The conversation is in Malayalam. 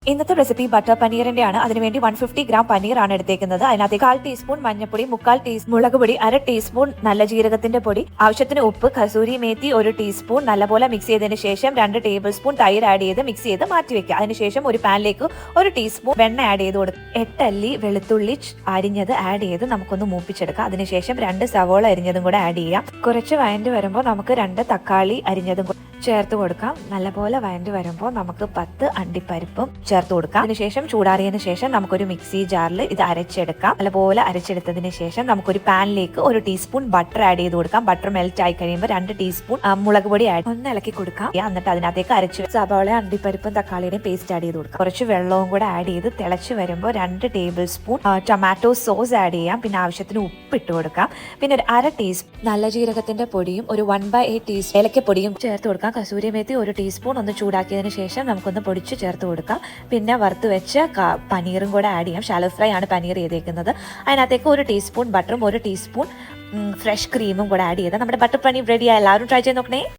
ഇന്നത്തെ റെസിപ്പി ബട്ടർ പനീറിന്റെ ആണ്. അതിനുവേണ്ടി 150 ഗ്രാം പനീറാണ് എടുത്തേക്കുന്നത്. അതിനകത്ത് 1/4 ടീസ്പൂൺ മഞ്ഞൾപ്പൊടി, 3/4 ടീസ്പൂൺ മുളക് പൊടി, 1/2 ടീസ്പൂൺ നല്ല ജീരകത്തിന്റെ പൊടി, ആവശ്യത്തിന് ഉപ്പ്, കസൂരി മേത്തി 1 ടീസ്പൂൺ നല്ലപോലെ മിക്സ് ചെയ്തതിന് ശേഷം 2 ടേബിൾ സ്പൂൺ തൈര് ആഡ് ചെയ്ത് മിക്സ് ചെയ്ത് മാറ്റി വെക്കുക. അതിനുശേഷം ഒരു പാനിലേക്ക് 1 ടീസ്പൂൺ വെണ്ണ ആഡ് ചെയ്ത് കൊടുക്കുക. 8 അല്ലി വെളുത്തുള്ളി അരിഞ്ഞത് ആഡ് ചെയ്ത് നമുക്കൊന്ന് മൂപ്പിച്ചെടുക്കാം. അതിനുശേഷം 2 സവോള അരിഞ്ഞതും കൂടെ ആഡ് ചെയ്യാം. കുറച്ച് വഴണ്ട് വരുമ്പോൾ നമുക്ക് 2 തക്കാളി അരിഞ്ഞതും ചേർത്ത് കൊടുക്കാം. നല്ലപോലെ വഴണ്ട് വരുമ്പോൾ നമുക്ക് 10 അണ്ടിപ്പരിപ്പും ചേർത്ത് കൊടുക്കാം. അതിനുശേഷം ചൂടാറിയതിനു ശേഷം നമുക്കൊരു മിക്സി ജാറിൽ ഇത് അരച്ചെടുക്കാം. നല്ലപോലെ അരച്ചെടുത്തതിന് ശേഷം നമുക്കൊരു പാനിലേക്ക് 1 ടീസ്പൂൺ ബട്ടർ ആഡ് ചെയ്ത് കൊടുക്കാം. ബട്ടർ മെൽറ്റ് ആയി കഴിയുമ്പോൾ 2 ടീസ്പൂൺ മുളക് പൊടി ഒന്ന് ഇളക്കി കൊടുക്കാം. എന്നിട്ട് അതിനകത്തേക്ക് അരച്ച് സവാള, അണ്ടിപ്പരിപ്പും തക്കാളിയുടെയും പേസ്റ്റ് ആഡ് ചെയ്ത് കൊടുക്കാം. കുറച്ച് വെള്ളവും കൂടെ ആഡ് ചെയ്ത് തിളച്ച് വരുമ്പോൾ 2 table spoon tomato sauce add ചെയ്യാം. പിന്നെ ആവശ്യത്തിന് ഉപ്പ് ഇട്ട് കൊടുക്കാം. പിന്നെ ഒരു 1/2 ടീസ്പൂൺ നല്ല ജീരകത്തിന്റെ പൊടിയും ഒരു 1/8 ടീസ്പൂൺ ഏലക്കപ്പൊടിയും ചേർത്ത് കൊടുക്കാം. കസൂരി മേത്തി 1 ടീസ്പൂൺ ഒന്ന് ചൂടാക്കിയതിന് ശേഷം നമുക്കൊന്ന് പൊടിച്ച് ചേർത്ത് കൊടുക്കാം. പിന്നെ വറുത്ത് വെച്ച പനീറും കൂടെ ആഡ് ചെയ്യാം. ഷാലോ ഫ്രൈ ആണ് പനീർ ചെയ്തേക്കുന്നത്. അതിനകത്തേക്ക് 1 ടീസ്പൂൺ ബട്ടറും 1 ടീസ്പൂൺ ഫ്രഷ് ക്രീമും കൂടെ ആഡ് ചെയ്താൽ നമ്മുടെ ബട്ടർ പനീർ റെഡിയായി. എല്ലാവരും ട്രൈ ചെയ്ത് നോക്കണേ.